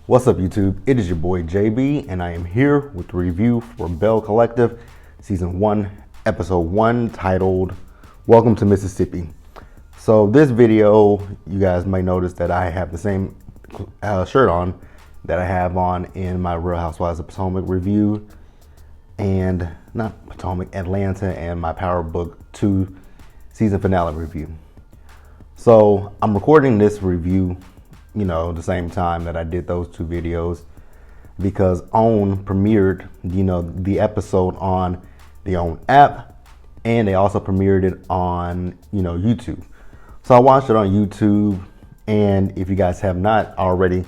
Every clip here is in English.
What's up, YouTube? It is your boy JB, and I am here with the review for Belle Collective, Season 1, Episode 1, titled Welcome to Mississippi. So this video, you guys may notice that I have the same shirt on that I have on in my Real Housewives of Potomac review, and not Potomac, Atlanta, and my Power Book 2 season finale review. So I'm recording this review, the same time that I did those two videos, because OWN premiered, the episode on the OWN app, and they also premiered it on, YouTube. So I watched it on YouTube, and if you guys have not already,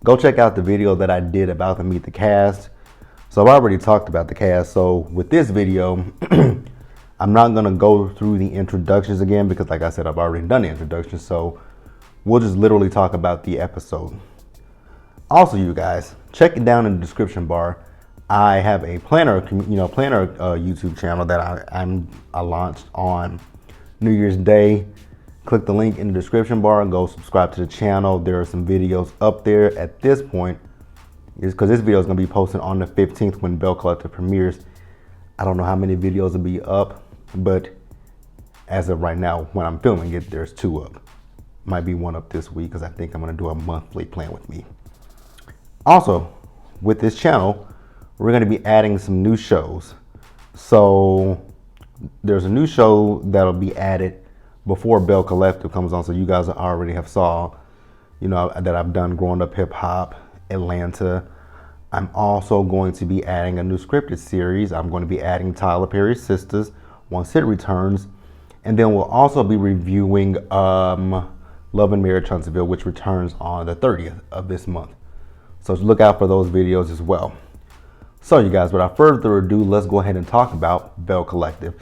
go check out the video that I did about the Meet the Cast. So I've already talked about the cast. So with this video, I'm not gonna go through the introductions again because, like I said, I've already done the introduction. So we'll just literally talk about the episode. Also, you guys, check it down in the description bar. I have a planner YouTube channel that I launched on New Year's Day. Click the link in the description bar and go subscribe to the channel. There are some videos up there at this point, because this video is going to be posted on the 15th when Belle Collective premieres. I don't know how many videos will be up, but as of right now, when I'm filming it, there's 2 up. Might be 1 up this week because I think I'm going to do a monthly Plan With Me. Also, with this channel, we're going to be adding some new shows. So there's a new show that'll be added before Belle Collective comes on. So you guys already have saw, that I've done Growing Up Hip Hop, Atlanta. I'm also going to be adding a new scripted series. I'm going to be adding Tyler Perry's Sisters once it returns. And then we'll also be reviewing Love and Marriage Huntsville, which returns on the 30th of this month. So look out for those videos as well. So you guys, without further ado, let's go ahead and talk about Belle Collective.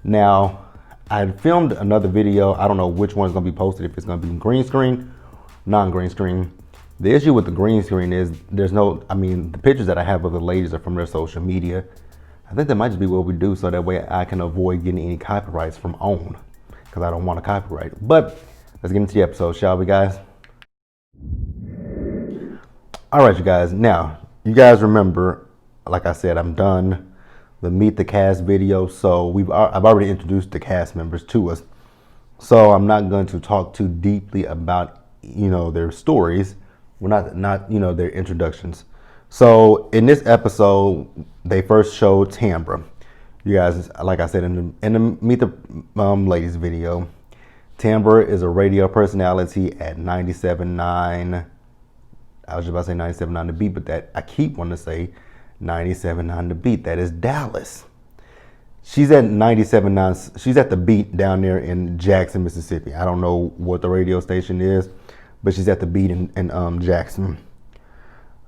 Now, I had filmed another video. I don't know which one's going to be posted, if it's going to be green screen, non-green screen. The issue with the green screen is the pictures that I have of the ladies are from their social media. I think that might just be what we do so that way I can avoid getting any copyrights from OWN, because I don't want to copyright it. But let's get into the episode, shall we, guys? All right, you guys. Now, you guys remember, like I said, I'm done the Meet the Cast video. So I've already introduced the cast members to us. So I'm not going to talk too deeply about, their stories. We're not their introductions. So in this episode, they first showed Tambra. You guys, like I said in the Meet the Ladies video, Tambra is a radio personality at 97.9. I was just about to say 97.9 The Beat, but that I keep wanting to say 97.9 The Beat. That is Dallas. She's at 97.9. She's at The Beat down there in Jackson, Mississippi. I don't know what the radio station is, but she's at The Beat in Jackson.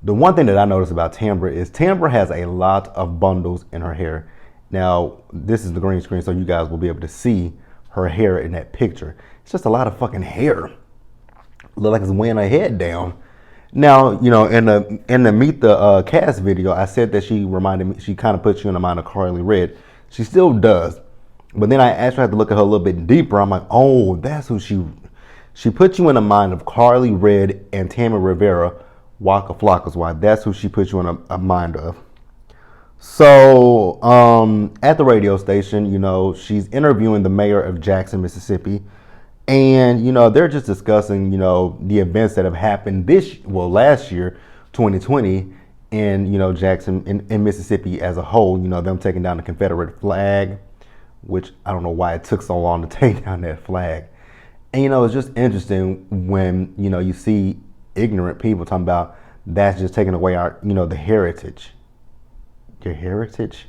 The one thing that I noticed about Tambra is Tambra has a lot of bundles in her hair. Now, this is the green screen, so you guys will be able to see her hair in that picture. It's just a lot of fucking hair. Look like it's weighing her head down. Now, in the Meet the Cast video, I said that she reminded me, she kind of puts you in the mind of Carly Red. She still does. But then I actually had to look at her a little bit deeper. I'm like, oh, that's who she puts you in the mind of Carly Red and Tammy Rivera, Waka Flocka's wife. That's who she puts you in a mind of. So at the radio station, she's interviewing the mayor of Jackson, Mississippi. And, they're just discussing, the events that have happened last year, 2020, in, Jackson, in Mississippi as a whole, them taking down the Confederate flag, which I don't know why it took so long to take down that flag. And, it's just interesting when, you see ignorant people talking about that's just taking away our, the heritage. Your heritage?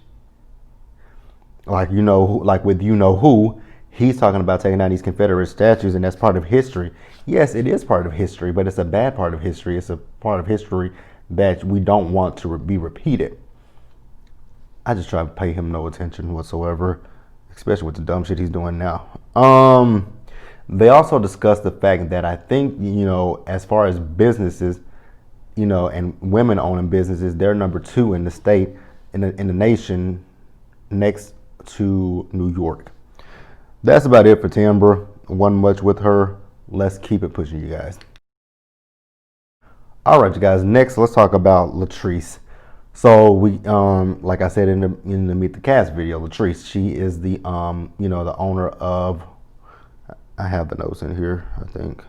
Like, like with who, he's talking about taking down these Confederate statues, and that's part of history. Yes, it is part of history, but it's a bad part of history. It's a part of history that we don't want to be repeated. I just try to pay him no attention whatsoever, especially with the dumb shit he's doing now. They also discussed the fact that I think, as far as businesses, and women owning businesses, they're number 2 in the state, in the nation, next to New York. That's about it for Tambra. Wasn't much with her. Let's keep it pushing, you guys. All right, you guys. Next, let's talk about Latrice. So we, like I said in the Meet the Cast video, Latrice, she is the, the owner of. I have the notes in here, I think.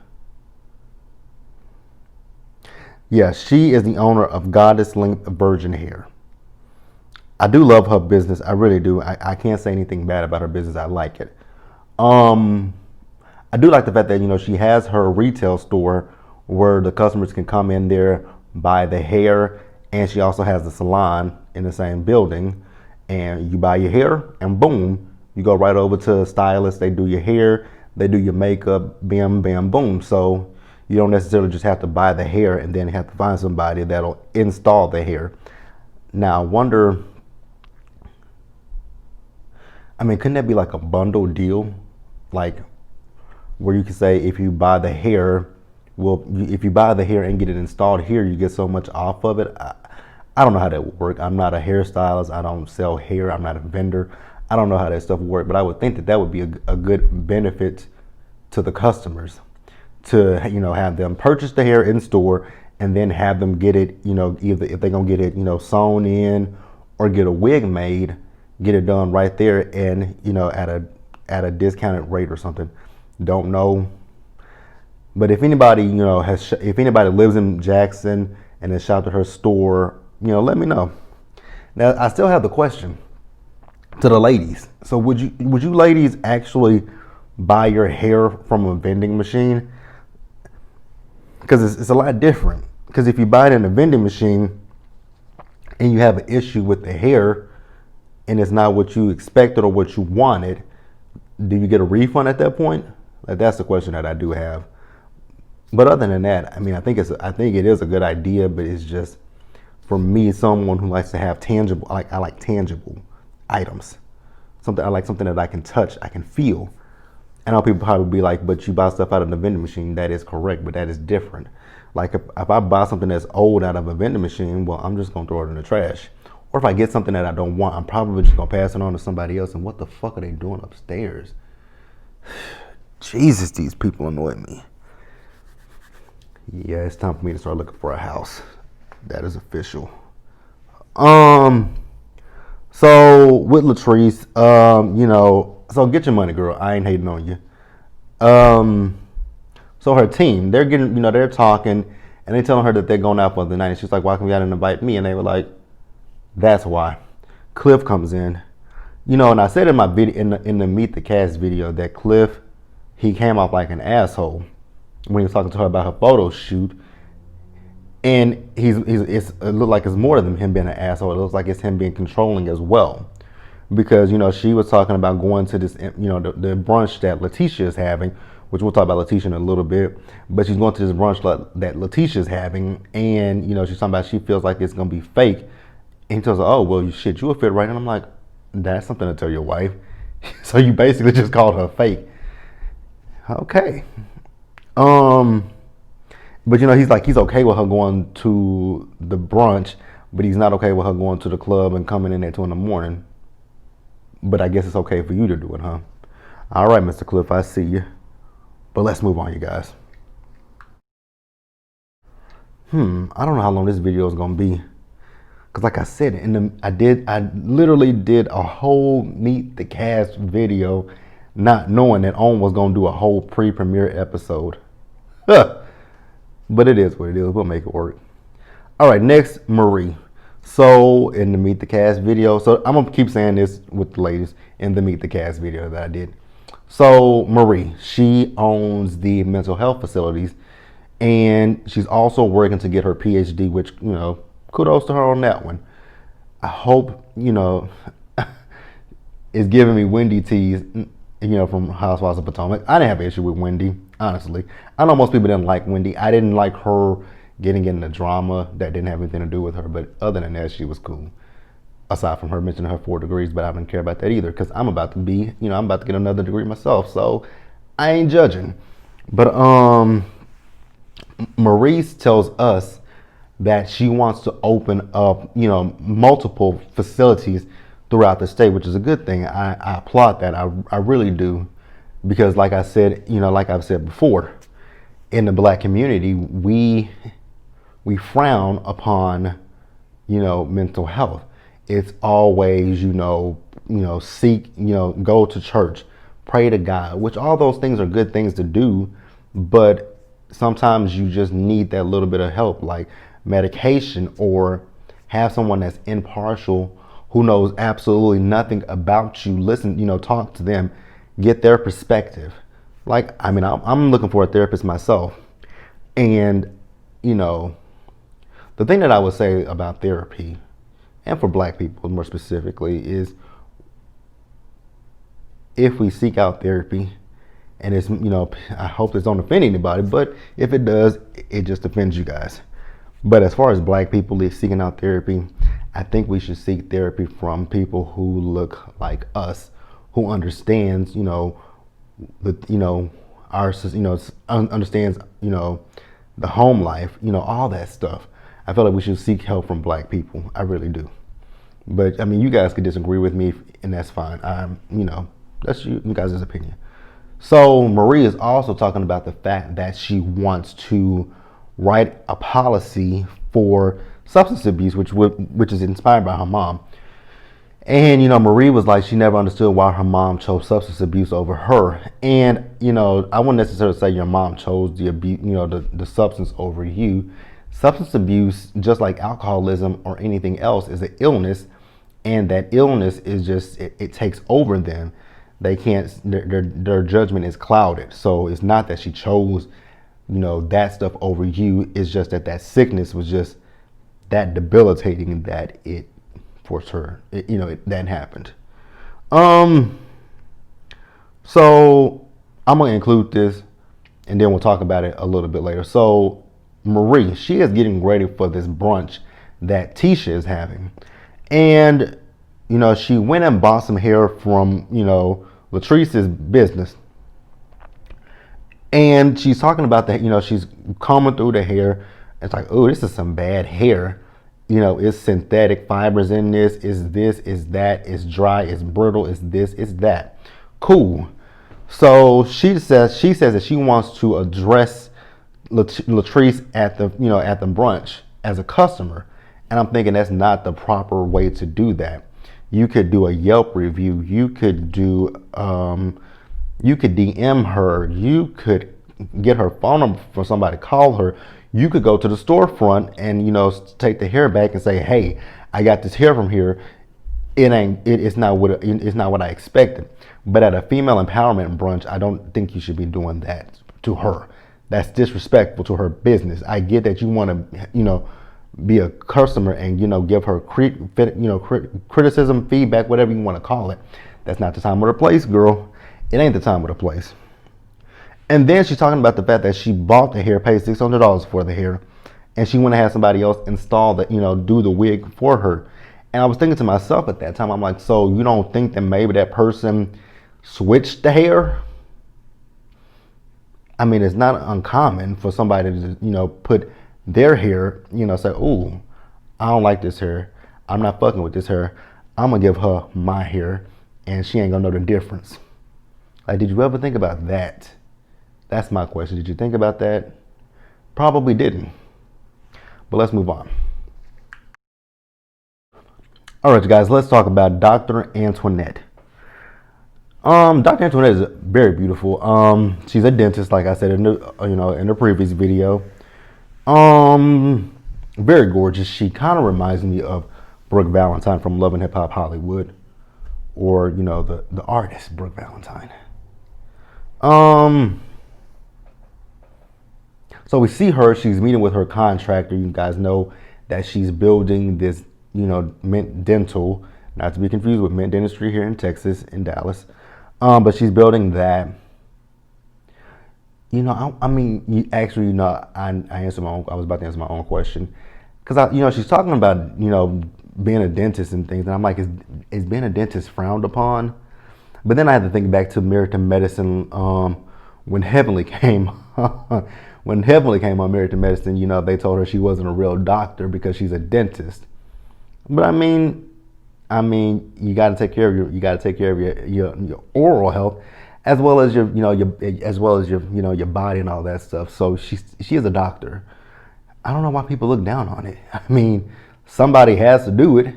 Yeah, she is the owner of Goddess Length Virgin Hair. I do love her business. I really do. I can't say anything bad about her business. I like it. I do like the fact that she has her retail store where the customers can come in there, buy the hair, and she also has the salon in the same building. And you buy your hair, and boom, you go right over to a stylist. They do your hair, they do your makeup, bam, bam, boom. So you don't necessarily just have to buy the hair and then have to find somebody that'll install the hair. Now, I wonder, couldn't that be like a bundle deal? Like, where you can say if you buy the hair, if you buy the hair and get it installed here, you get so much off of it. I don't know how that would work. I'm not a hairstylist. I don't sell hair. I'm not a vendor. I don't know how that stuff would work, but I would think that would be a good benefit to the customers to, have them purchase the hair in store and then have them get it, either if they're going to get it, sewn in or get a wig made, get it done right there and, at a discounted rate or something. Don't know. But if anybody, if anybody lives in Jackson and has shopped at her store, let me know. Now, I still have the question to the ladies. So would you ladies actually buy your hair from a vending machine? Because it's a lot different. Because if you buy it in a vending machine and you have an issue with the hair and it's not what you expected or what you wanted, do you get a refund at that point? Like, that's the question that I do have. But other than that, I think it is a good idea, but it's just, for me, someone who likes to have tangible, I like tangible items. I like something that I can touch, I can feel. I know people probably be like, but you buy stuff out of the vending machine. That is correct, but that is different. Like if I buy something that's old out of a vending machine, well, I'm just gonna throw it in the trash. Or if I get something that I don't want, I'm probably just gonna pass it on to somebody else. And what the fuck are they doing upstairs? Jesus, these people annoy me. Yeah, it's time for me to start looking for a house. That is official. So with Latrice, so get your money, girl. I ain't hating on you. So her team, they're getting, they're talking, and they telling her that they're going out for the night. And she's like, "Why come you didn't invite me?" And they were like, "That's why." Cliff comes in, and I said in my video, in the Meet the Cast video, that Cliff, he came off like an asshole when he was talking to her about her photo shoot. And it looked like it's more than him being an asshole. It looks like it's him being controlling as well. Because, she was talking about going to this, the brunch that Letitia is having, which we'll talk about Letitia in a little bit. But she's going to this brunch that Letitia is having. And, she's talking about she feels like it's going to be fake. And he tells her, "Oh, well, shit, you'll fit right." And I'm like, that's something to tell your wife. So you basically just called her fake. Okay. But he's okay with her going to the brunch, but he's not okay with her going to the club and coming in at 2 a.m. But I guess it's okay for you to do it, huh? All right, Mr. Cliff, I see you. But let's move on, you guys. I don't know how long this video is gonna be, cause like I said, I literally did a whole Meet the Cast video, not knowing that OWN was gonna do a whole pre-premiere episode. But it is what it is. We'll make it work. All right, next, Marie. So in the Meet the Cast video, so I'm gonna keep saying this with the ladies in the Meet the Cast video that I did. So Marie, she owns the mental health facilities, and she's also working to get her PhD, which, kudos to her on that one. I hope, it's giving me Wendy tease, from Housewives of Potomac. I didn't have an issue with Wendy, honestly. I know most people didn't like Wendy. I didn't like her getting in the drama that didn't have anything to do with her, but other than that, she was cool. Aside from her mentioning her 4 degrees, but I didn't care about that either, because I'm about to be, I'm about to get another degree myself, so I ain't judging. But Maurice tells us that she wants to open up, multiple facilities throughout the state, which is a good thing. I applaud that. I really do, because like I said, like I've said before, in the Black community, we we frown upon, mental health. It's always, seek, go to church, pray to God, which all those things are good things to do, but sometimes you just need that little bit of help, like medication, or have someone that's impartial who knows absolutely nothing about you. Listen, talk to them, get their perspective. Like, I'm looking for a therapist myself. And, the thing that I would say about therapy, and for Black people more specifically, is if we seek out therapy, and it's, I hope this don't offend anybody, but if it does, it just offends you guys. But as far as Black people seeking out therapy, I think we should seek therapy from people who look like us, who understands, understands, the home life, all that stuff. I feel like we should seek help from Black people. I really do. But you guys could disagree with me, and that's fine. That's you guys' opinion. So Marie is also talking about the fact that she wants to write a policy for substance abuse, which is inspired by her mom. And Marie was like, she never understood why her mom chose substance abuse over her. And I wouldn't necessarily say your mom chose the abuse, the substance over you. Substance abuse, just like alcoholism or anything else, is an illness, and that illness is just it takes over them. They can't, their judgment is clouded. So it's not that she chose that stuff over you. It's just that sickness was just that debilitating that it forced her, that happened. So I'm gonna include this, and then we'll talk about it a little bit later. So Marie, she is getting ready for this brunch that Tisha is having, and she went and bought some hair from Latrice's business. And she's talking about that, she's combing through the hair. It's like, oh, this is some bad hair. It's synthetic fibers in this, is that, it's dry, it's brittle, it's this, it's that. Cool. So she says that she wants to address Latrice at the brunch as a customer. And I'm thinking that's not the proper way to do that. You could do a Yelp review. You could do, you could DM her. You could get her phone number for somebody to call her. You could go to the storefront and, take the hair back and say, hey, I got this hair from here. It's not what I expected. But at a female empowerment brunch, I don't think you should be doing that to her. That's disrespectful to her business. I get that you want to, be a customer and, give her criticism, feedback, whatever you want to call it. That's not the time or the place, girl. It ain't the time or the place. And then she's talking about the fact that she bought the hair, paid $600 for the hair, and she went to have somebody else install the, do the wig for her. And I was thinking to myself at that time, I'm like, so you don't think that maybe that person switched the hair? It's not uncommon for somebody to, put their hair, say, ooh, I don't like this hair. I'm not fucking with this hair. I'm gonna give her my hair, and she ain't gonna know the difference. Like, did you ever think about that? That's my question. Did you think about that? Probably didn't. But let's move on. All right, you guys, let's talk about Dr. Antoinette. Dr. Antoinette is very beautiful. She's a dentist, like I said in the previous video. Very gorgeous. She kind of reminds me of Brooke Valentine from Love and Hip Hop Hollywood, or the artist Brooke Valentine. So we see her. She's meeting with her contractor. You guys know that she's building this, Mint Dental, not to be confused with Mint Dentistry here in Texas, in Dallas. But she's building that. I answered I was about to answer my own question, because she's talking about being a dentist and things, and I'm like, is being a dentist frowned upon? But then I had to think back to Married to Medicine, when Heavenly came when Heavenly came on Married to Medicine. They told her she wasn't a real doctor because she's a dentist. But you got to take care of your oral health, as well as your body and all that stuff. So she is a doctor. I don't know why people look down on it. I mean, somebody has to do it.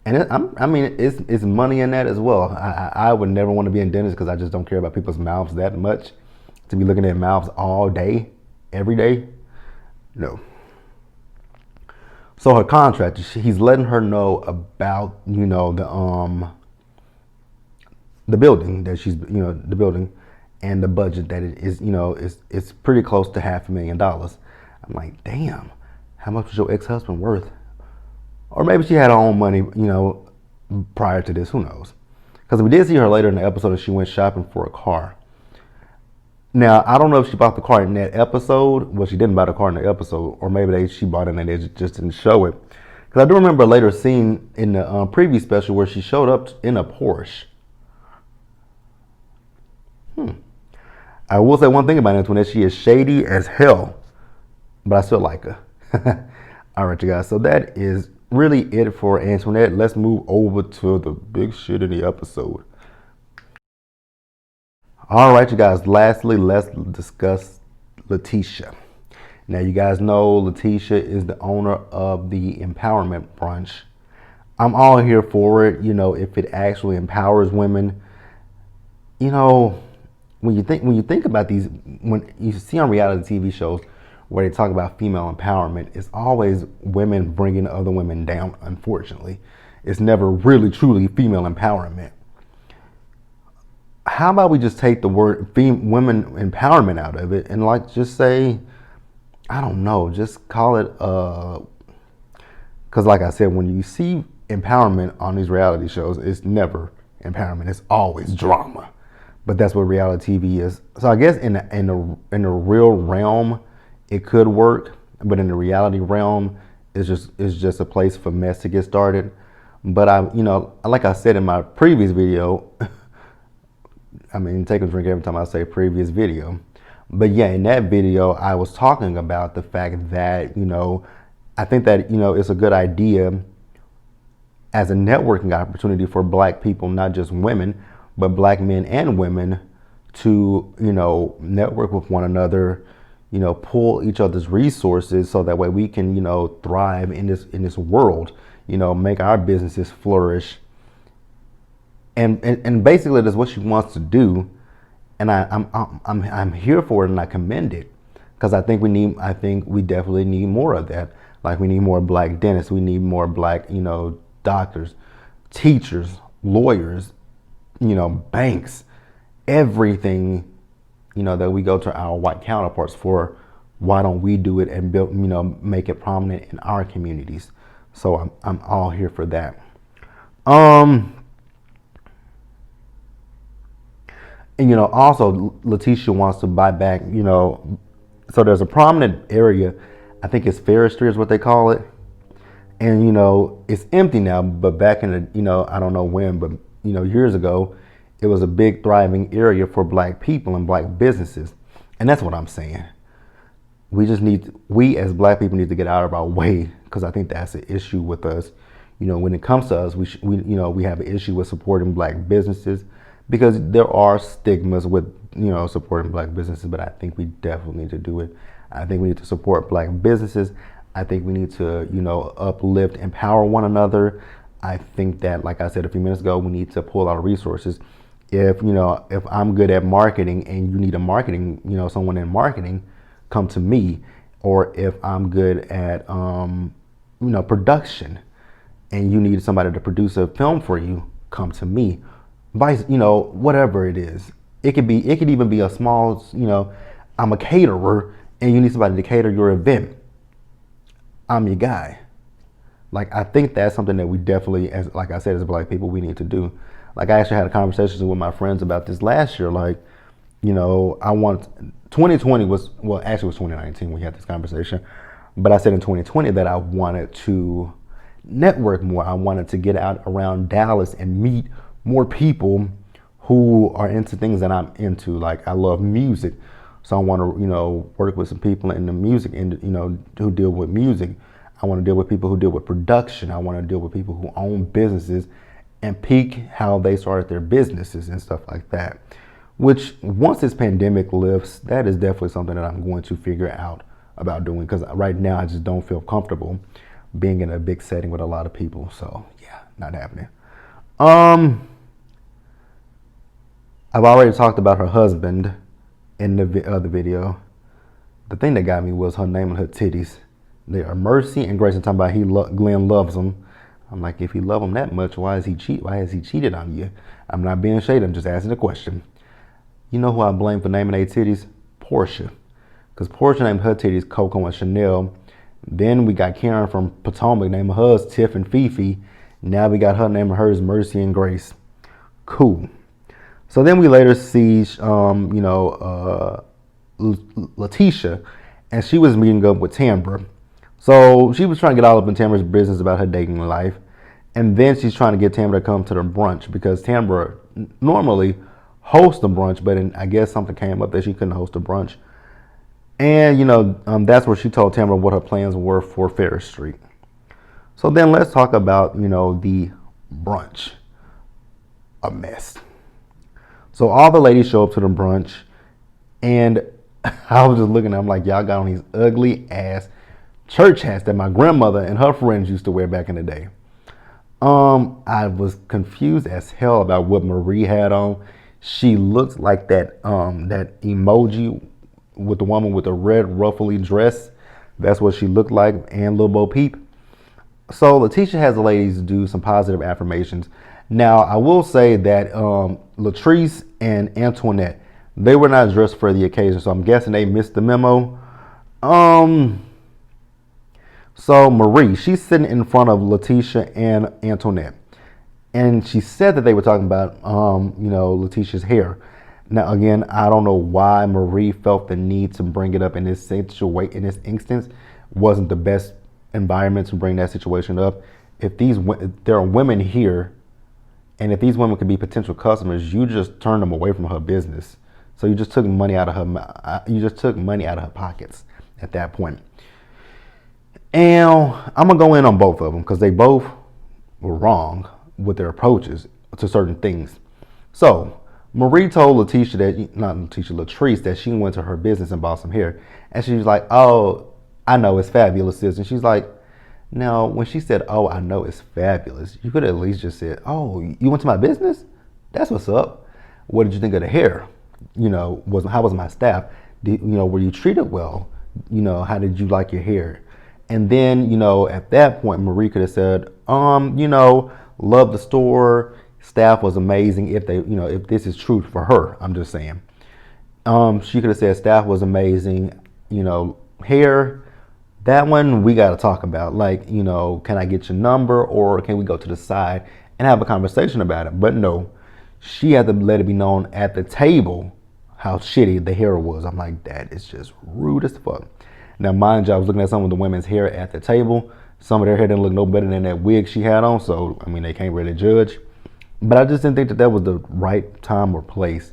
And it's money in that as well. I would never want to be in dentist because I just don't care about people's mouths that much. To be looking at mouths all day, every day, no. So her contractor, he's letting her know about, the building that she's, the building and the budget that it is, it's pretty close to $500,000. I'm like, damn, how much was your ex-husband worth? Or maybe she had her own money, prior to this, who knows? Because we did see her later in the episode that she went shopping for a car. Now, I don't know if she bought the car in that episode. Well, she didn't buy the car in the episode, or maybe she bought it and they just didn't show it. Because I do remember a later scene in the preview special where she showed up in a Porsche. I will say one thing about Antoinette. She is shady as hell, but I still like her. All right, you guys. So that is really it for Antoinette. Let's move over to the big shit in the episode. All right, you guys. Lastly, let's discuss Latrice. Now, you guys know Latrice is the owner of the Empowerment Brunch. I'm all here for it. If it actually empowers women. When you think about these, when you see on reality TV shows where they talk about female empowerment, it's always women bringing other women down. Unfortunately, it's never really truly female empowerment. How about we just take the word women empowerment out of it and just say, I don't know, just call it, because like I said, when you see empowerment on these reality shows, it's never empowerment, it's always drama. But that's what reality TV is. So I guess in the real realm, it could work, but in the reality realm, it's just a place for mess to get started. But like I said in my previous video, take a drink every time I say previous video. But yeah, in that video, I was talking about the fact that, I think that, it's a good idea as a networking opportunity for Black people, not just women, but Black men and women to, network with one another, pull each other's resources so that way we can, thrive in this world, make our businesses flourish. And basically that's what she wants to do, and I'm here for it, and I commend it, because I think we definitely need more of that. Like, we need more Black dentists, we need more Black doctors, teachers, lawyers, banks, everything that we go to our white counterparts for. Why don't we do it and build, make it prominent in our communities? So I'm all here for that. And, also Latrice wants to buy back, so there's a prominent area, I think it's Ferris Street is what they call it. And, it's empty now, but back in the, I don't know when, but, years ago, it was a big thriving area for Black people and Black businesses. And that's what I'm saying. We as Black people need to get out of our way, because I think that's an issue with us. When it comes to us, we have an issue with supporting Black businesses, because there are stigmas with, supporting Black businesses, but I think we definitely need to do it. I think we need to support Black businesses. I think we need to, uplift, empower one another. I think that, like I said a few minutes ago, we need to pull out resources. If I'm good at marketing and you need a marketing, someone in marketing, come to me. Or if I'm good at, production and you need somebody to produce a film for you, come to me. Vice, whatever it is. It could even be a small, I'm a caterer and you need somebody to cater your event. I'm your guy. Like, I think that's something that we definitely, like I said, as Black people, we need to do. Like, I actually had a conversation with my friends about this last year. Like, 2020 was, well, actually it was 2019 we had this conversation. But I said in 2020 that I wanted to network more. I wanted to get out around Dallas and meet more people who are into things that I'm into. Like, I love music. So I want to, work with some people in the music, who deal with music. I want to deal with people who deal with production. I want to deal with people who own businesses and peek how they started their businesses and stuff like that. Which, once this pandemic lifts, that is definitely something that I'm going to figure out about doing, because right now I just don't feel comfortable being in a big setting with a lot of people. So yeah, not happening. I've already talked about her husband in the other video. The thing that got me was her name and her titties. They are Mercy and Grace. And talking about Glenn loves them. I'm like, if you love him that much, why has he cheated on you? I'm not being shady. I'm just asking a question. You know who I blame for naming their titties? Portia. Because Portia named her titties Coco and Chanel. Then we got Karen from Potomac naming hers Tiff and Fifi. Now we got her naming hers Mercy and Grace. Cool. So then we later see, Letitia, and she was meeting up with Tambra. So she was trying to get all up in Tambra's business about her dating life. And then she's trying to get Tambra to come to the brunch because Tambra normally hosts a brunch, but I guess something came up that she couldn't host a brunch. And, that's where she told Tambra what her plans were for Ferris Street. So then let's talk about, the brunch. A mess. So all the ladies show up to the brunch, and I was just looking at them like, y'all got on these ugly ass church hats that my grandmother and her friends used to wear back in the day. I was confused as hell about what Marie had on. She looks like that emoji with the woman with the red ruffly dress. That's what she looked like, and Lil Bo Peep. So Letitia has the ladies do some positive affirmations. Now, I will say that Latrice and Antoinette, they were not dressed for the occasion, so I'm guessing they missed the memo. So Marie, she's sitting in front of Letitia and Antoinette, and she said that they were talking about, Letitia's hair. Now, again, I don't know why Marie felt the need to bring it up in this situation. In this instance, wasn't the best environment to bring that situation up. If there are women here, and if these women could be potential customers, you just turned them away from her business. So you just took money out of her. You just took money out of her pockets at that point. And I'm gonna go in on both of them because they both were wrong with their approaches to certain things. So Marie told Latrice that she went to her business and bought some hair, and she was like, "Oh, I know it's fabulous, sis." And she's like, "Now, when she said, 'Oh, I know it's fabulous,' you could at least just said, 'Oh, you went to my business? That's what's up. What did you think of the hair? How was my staff? Were you treated well? How did you like your hair?'" And then, at that point, Marie could have said, love the store. Staff was amazing. If this is true for her, I'm just saying. She could have said staff was amazing. Hair, that one we got to talk about. Like, can I get your number, or can we go to the side and have a conversation about it? But no, she had to let it be known at the table how shitty the hair was. I'm like, that is just rude as fuck. Now, mind you, I was looking at some of the women's hair at the table. Some of their hair didn't look no better than that wig she had on. So, they can't really judge. But I just didn't think that was the right time or place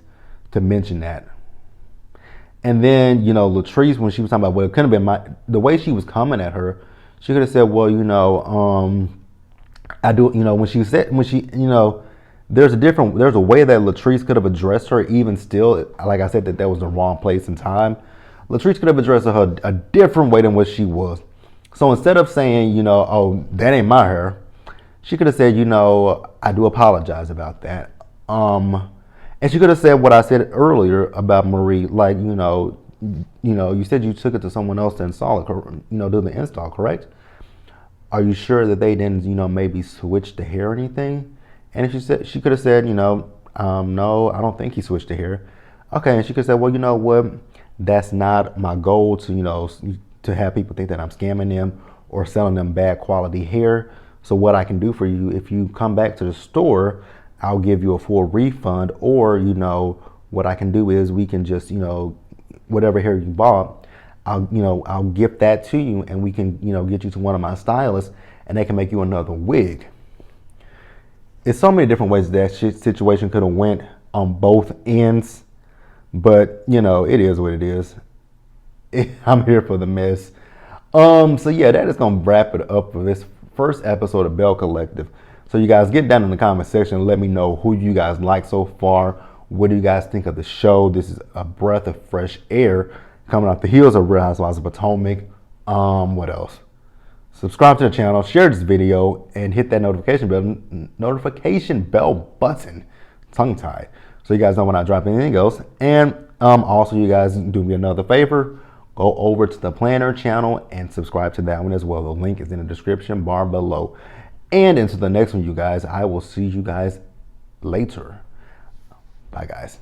to mention that. And then, Latrice, when she was talking about, well, it couldn't have been the way she was coming at her, she could have said, well, I do, there's a way that Latrice could have addressed her, even still, like I said, that was the wrong place and time. Latrice could have addressed her a different way than what she was. So instead of saying, oh, that ain't my hair, she could have said, I do apologize about that. And she could have said what I said earlier about Marie, like, you said you took it to someone else to install it, do the install, correct? Are you sure that they didn't, maybe switch the hair or anything? And she could have said, no, I don't think he switched the hair. Okay, and she could have said, well, you know what? That's not my goal to have people think that I'm scamming them or selling them bad quality hair. So what I can do for you, if you come back to the store, I'll give you a full refund, or, what I can do is we can just, whatever hair you bought, I'll gift that to you, and we can, get you to one of my stylists, and they can make you another wig. It's so many different ways that situation could have went on both ends, but, it is what it is. I'm here for the mess. So yeah, that is going to wrap it up for this first episode of Belle Collective. So you guys get down in the comment section and let me know who you guys like so far. What do you guys think of the show? This is a breath of fresh air coming off the heels of Real Housewives of Potomac. What else? Subscribe to the channel, share this video, and hit that notification bell button, tongue-tied, so you guys know when I drop anything else. And also, you guys do me another favor, go over to the Planner channel and subscribe to that one as well. The link is in the description bar below. And into the next one, you guys. I will see you guys later. Bye, guys.